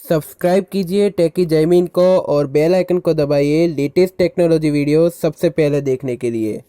Subscribe कीजिए टेकी जयमीन को और बेल आइकन को दबाइए लेटेस्ट टेक्नोलॉजी वीडियो सबसे पहले देखने के लिए।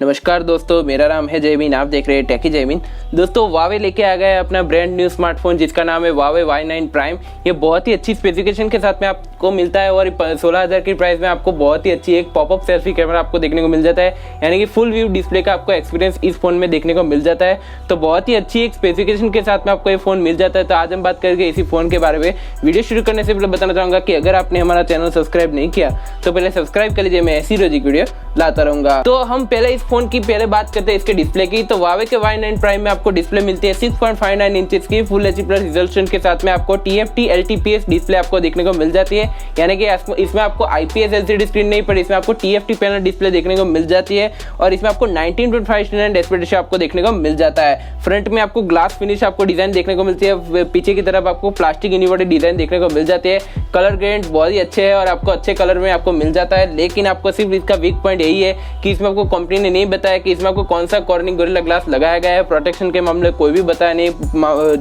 नमस्कार दोस्तों, मेरा नाम है जयमीन, आप देख रहे हैं टेकी जयमीन। दोस्तों, वावे लेके आ गया है अपना ब्रांड न्यू स्मार्टफोन जिसका नाम है वावे Y9 प्राइम। ये बहुत ही अच्छी स्पेसिफिकेशन के साथ में आपको मिलता है और 16,000 की प्राइस में आपको बहुत ही अच्छी एक पॉपअप सेल्फी कैमरा आपको देखने को मिल जाता है, यानी कि फुल व्यू डिस्प्ले का आपको एक्सपीरियंस इस फोन में देखने को मिल जाता है। तो बहुत ही अच्छी एक स्पेसिफिकेशन के साथ में आपको ये फोन मिल जाता है। तो आज हम बात करेंगे इसी फोन के बारे में। वीडियो शुरू करने से पहले बताना चाहूंगा कि अगर आपने हमारा चैनल सब्सक्राइब नहीं किया तो पहले सब्सक्राइब कर लीजिए, मैं ऐसी रोजी वीडियो लाता रहूंगा। तो हम पहले इस फोन की बात करते हैं इसके डिस्प्ले की। तो वावे के Y9 प्राइम में आपको डिस्प्ले मिलती है 6.59 इंचेस की फुल एचडी प्लस रिजोल्यूशन के साथ में आपको TFT LTPS डिस्प्ले आपको देखने को मिल जाती है, यानी कि इसमें आपको IPS LCD स्क्रीन नहीं पर इसमें आपको TFT पैनल डिस्प्ले देखने को मिल जाती है और इसमें आपको 19.5 स्टैंडर्ड एस्पेक्ट रेशियो आपको देखने को मिल जाता है। फ्रंट में आपको ग्लास फिनिश आपको डिजाइन देखने को मिलती है, पीछे की तरफ आपको प्लास्टिक यूनिवर्सिटी डिजाइन देखने को मिल जाती है। कलर ग्रेडेंट बहुत ही अच्छे है और आपको अच्छे कलर में आपको मिल जाता है, लेकिन आपको सिर्फ इसका वीक पॉइंट यही है कि इसमें आपको कंपनी ने नहीं बताया कि इसमें आपको कौन सा कॉर्निंग गोरिल्ला ग्लास लगाया गया है। प्रोटेक्शन के मामले कोई भी बताया नहीं,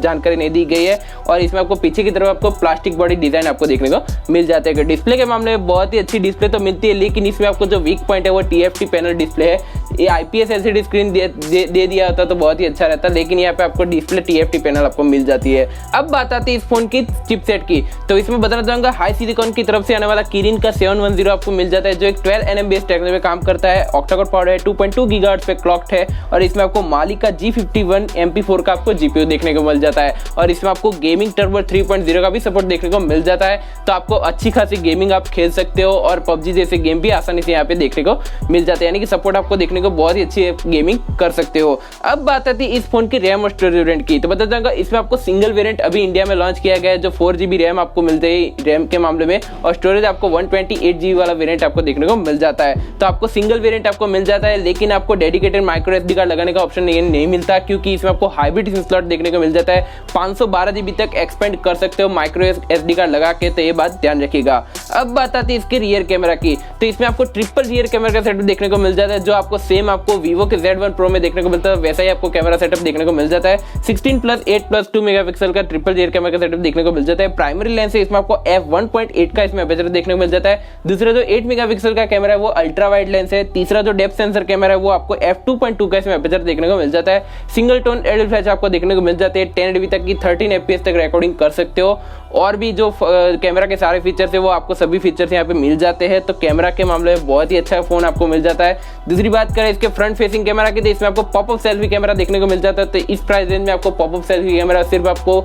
जानकारी नहीं दी गई है और इसमें आपको पीछे की तरफ आपको प्लास्टिक बॉडी डिजाइन आपको देखने को मिल जाता है। डिस्प्ले के मामले में बहुत ही अच्छी डिस्प्ले तो मिलती है, लेकिन इसमें आपको जो वीक पॉइंट है वो TFT पैनल डिस्प्ले है। ये IPS LCD स्क्रीन दे दिया होता तो बहुत ही अच्छा रहता, लेकिन यहाँ पे आपको डिस्प्ले TFT पैनल आपको मिल जाती है। अब बात आती है इस फोन की चिपसेट की। तो इसमें बताना चाहूंगा हाई सिलिकॉन की तरफ से आने वाला किरिन का 710 आपको मिल जाता है, जो एक 12 nm बेस टेक्नोलॉजी में काम करता है। ऑक्टा-कोर पावर है, 2.2 GHz पे क्लॉक्ड है और इसमें आपको माली का G51 MP4 का आपको GPU देखने को मिल जाता है और इसमें आपको गेमिंग टर्बो 3.0 का भी सपोर्ट देखने को मिल जाता है। तो आपको अच्छी खासी गेमिंग आप खेल सकते हो और PUBG जैसे गेम भी आसानी से यहाँ पे देखने को मिल जाते हैं, यानी कि सपोर्ट आपको देखने को बहुत ही अच्छी गेमिंग कर सकते हो। अब बात आती है इस फोन की रैम और स्टोरेज वेरिएंट की। तो बता दूंगा इसमें आपको सिंगल वेरिएंट अभी इंडिया में लॉन्च किया गया है, जो 4GB रैम आपको मिलते हैं रैम के मामले में, और स्टोरेज आपको 128GB वाला वेरिएंट आपको देखने को मिल जाता है। तो आपको सिंगल वेरिएंट आपको मिल जाता है, लेकिन आपको डेडिकेटेड माइक्रो SD कार्ड लगाने का ऑप्शन नहीं मिलता, क्योंकि इसमें आपको हाइब्रिड सिम स्लॉट देखने को मिल जाता है। 512GB तक एक्सपेंड कर सकते हो माइक्रो SD कार्ड लगा के, तो ये बात ध्यान रखिएगा। अब बात आती है इसके रियर कैमरा की। तो इसमें आपको ट्रिपल रियर कैमरा का सेटअप देखने को मिल जाता है, जो आपको सेम आपको वीवो के Z1 Pro में देखने को मिलता है, वैसा ही आपको कैमरा सेटअप देखने को मिल जाता है। 16+8+2 मेगापिक्सल का ट्रिपल रियर कैमरा का सेटअप देखने को मिल जाता है। प्राइमरी लेंस है इसमें आपको f1.8 का इसमें अपर्चर देखने को मिल जाता है। दूसरा जो 8 मेगापिक्सल का कैमरा है वो अल्ट्रा वाइड लेंस है। तीसरा जो डेप्थ सेंसर कैमरा है वो आपको f2.2 का इसमें अपर्चर देखने को मिल जाता है। सिंगल टोन एडल फ्लैश आपको देखने को मिल जाते हैं। 1080p तक की 13 FPS तक रिकॉर्डिंग कर सकते हो और भी जो कैमरा के सारे फीचर्स है वो आपको सभी फीचर्स यहाँ पे मिल जाते हैं। तो कैमरा के मामले में बहुत ही अच्छा फोन आपको मिल जाता है। दूसरी बात करें इसके फ्रंट फेसिंग कैमरा की, तो इसमें आपको पॉपअप सेल्फी कैमरा देखने को मिल जाता है। तो इस प्राइस रेंज में आपको पॉपअप सेल्फी कैमरा सिर्फ आपको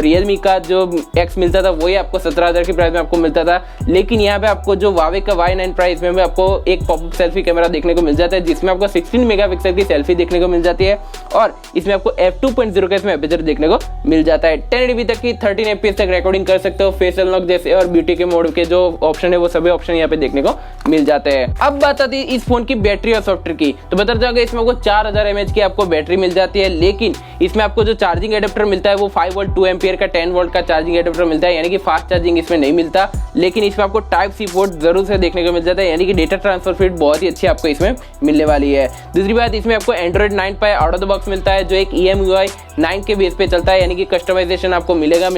रियलमी का जो X मिलता था वही आपको 17,000 की प्राइस में आपको मिलता था, लेकिन यहाँ पे आपको जो वावे का Y9 प्राइस में आपको एक पॉपअप सेल्फी कैमरा देखने को मिल जाता है, जिसमें आपको 16 मेगापिक्सल की सेल्फी देखने को मिल जाती है और इसमें आपको f2.0 का इसमें अपर्चर देखने को मिल जाता है। 1080p तक की 13 FPS तक रिकॉर्डिंग कर सकते हो। फेस अनलॉक जैसे और ब्यूटी के मोड के जो ऑप्शन है वो सभी ऑप्शन यहाँ पे देखने को मिल जाते हैं। अब बात आती है इस फोन की बैटरी और सॉफ्टवेयर की। तो बता जाओगे इसमें आपको 4000 mAh की आपको बैटरी मिल जाती है, लेकिन इसमें आपको जो चार्जिंग एडेप्टर मिलता है वो 5 वोल्ट 2 एम्पियर का 10 वोल्ट का चार्जिंग एडेप्टर मिलता है, यानी कि फास्ट चार्जिंग इसमें नहीं मिलता, लेकिन इसमें आपको Type-C पोर्ट जरूर से देखने को मिल जाता है, यानी कि डेटा ट्रांसफर स्पीड बहुत ही अच्छी आपको इसमें मिलने वाली है। दूसरी बात, इसमें आपको Android 9 Pie out of the box मिलता है, जो एक EMUI 9 के बेस पे चलता है, यानी कि कस्टमाइजेशन आपको मिलेगा,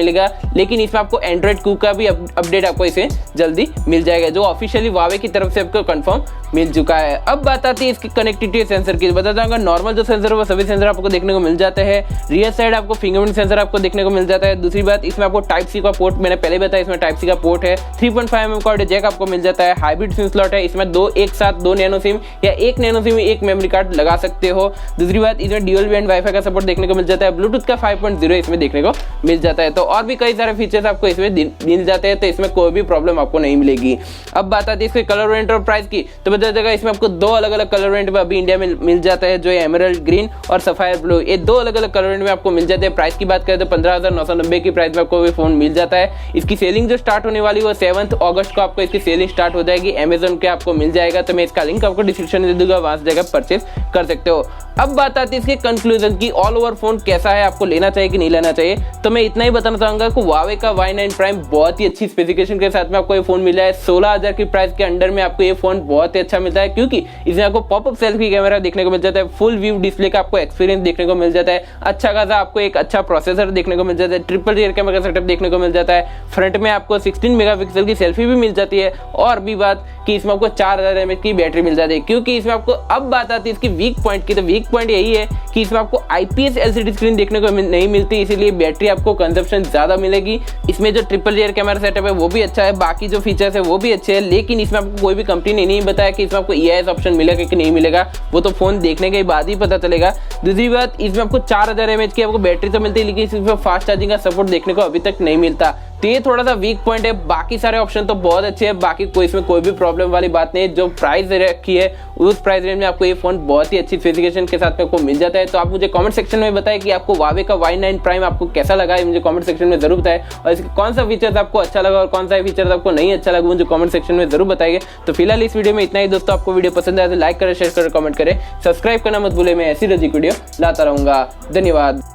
लेकिन इसमें आपको Android Q का भी अपडेट आपको इसे जल्दी मिल जाएगा, जो ऑफिशियली वावे की तरफ से आपको कंफर्म मिल चुका है। अब बात आती है इसकी कनेक्टिविटी सेंसर की। बता दूंगा नॉर्मल जो सेंसर है वो सभी सेंसर आपको देखने को मिल जाते हैं। रियर साइड आपको फिंगरप्रिंट सेंसर आपको देखने को मिल जाता है। दूसरी बात, इसमें आपको Type-C का पोर्ट, मैंने पहले बताया इसमें Type-C का पोर्ट है। 3.5mm का ऑडियो जैक आपको मिल जाता है। हाइब्रिड सिम स्लॉट है, इसमें एक साथ 2 नैनो सिम या 1 नैनो सिम एक मेमोरी कार्ड लगा सकते हो। दूसरी बात, इसमें ड्यूल बैंड वाईफाई का सपोर्ट देखने को मिल जाता है। ब्लूटूथ का 5.0 इसमें देखने को मिल जाता है। तो और भी कई सारे फीचर्स आपको इसमें मिल जाते हैं, तो इसमें कोई भी प्रॉब्लम आपको नहीं मिलेगी। अब बात आती है इसके कलर वेरिएंट और प्राइस की। तो बता देगा इसमें आपको 2 अलग अलग कलर वेरिएंट में अभी इंडिया में मिल जाता है, जो एमराल्ड ग्रीन और सफायर ब्लू, ये 2 अलग अलग कलर वेरिएंट में आपको मिल जाते हैं। प्राइस की बात करें तो 15,990 की प्राइस में आपको ये फोन मिल जाता है। इसकी सेलिंग जो स्टार्ट होने वाली है वो 7 अगस्त को आपको इसकी सेलिंग स्टार्ट हो जाएगी। अमेजन के आपको मिल जाएगा, तो मैं इसका लिंक आपको डिस्क्रिप्शन में दे दूंगा, वहां से जाकर परचेस कर सकते हो। अब बात आती है इसके कंक्लूजन की, ऑल ओवर फोन कैसा है, आपको लेना चाहिए कि नहीं लेना चाहिए। तो मैं इतना ही बताना चाहूंगा कि Huawei का Y9 Prime बहुत ही अच्छी स्पेसिफिकेशन के साथ में आपको ये फोन मिला है। 16,000 की प्राइस के अंडर में आपको ये फोन बहुत ही अच्छा मिलता है, क्योंकि इसमें आपको पॉपअप सेल्फी कैमरा देखने को मिल जाता है, फुल व्यू डिस्प्ले का आपको एक्सपीरियंस देखने को मिल जाता है, अच्छा खासा आपको एक अच्छा प्रोसेसर देखने को मिल जाता है, ट्रिपल रियर कैमरा सेटअप देखने को मिल जाता है, फ्रंट में आपको 16 मेगापिक्सल की सेल्फी भी मिल जाती है, और भी बात कि इसमें आपको 4000 mAh की बैटरी मिल जाती है। क्योंकि इसमें आपको अब बात आती है इसकी वीक पॉइंट की, तो वीक पॉइंट यही है कि इसमें आपको IPS LCD स्क्रीन देखने को नहीं मिलती, इसीलिए बैटरी आपको कंजप्शन ज्यादा मिलेगी। इसमें जो ट्रिपल रियर कैमरा सेटअप है वो भी अच्छा है, बाकी जो फीचर्स है वो भी अच्छे हैं, लेकिन इसमें आपको कोई भी कंपनी ने नहीं बताया कि इसमें आपको EIS ऑप्शन मिलेगा कि नहीं मिलेगा, वो तो फोन देखने के बाद ही पता चलेगा। दूसरी बात, इसमें आपको 4000 mAh की आपको बैटरी तो मिलती है, लेकिन इसमें फास्ट चार्जिंग का सपोर्ट देखने को अभी तक नहीं मिलता, तो ये थोड़ा सा वीक पॉइंट है। बाकी सारे ऑप्शन तो बहुत अच्छे हैं, बाकी कोई इसमें कोई भी प्रॉब्लम वाली बात नहीं है। जो प्राइस रखी है उस प्राइस रेंज में आपको ये फोन बहुत ही अच्छी स्पेसिफिकेशन के साथ में आपको मिल जाता है। तो आप मुझे कमेंट सेक्शन में बताएं कि आपको Huawei का Y9 Prime आपको कैसा लगा है, मुझे कमेंट सेक्शन में जरूर बताएं, और इसके कौन सा फीचर्स आपको अच्छा लगा और कौन सा फीचर्स आपको नहीं अच्छा लगा मुझे कमेंट सेक्शन में जरूर बताइए। तो फिलहाल इस वीडियो में इतना ही दोस्तों, आपको वीडियो पसंद आया तो लाइक करें, शेयर करें, कमेंट करें, सब्सक्राइब करना मत भूलें। मैं ऐसी रोजी वीडियो लाता रहूंगा। धन्यवाद।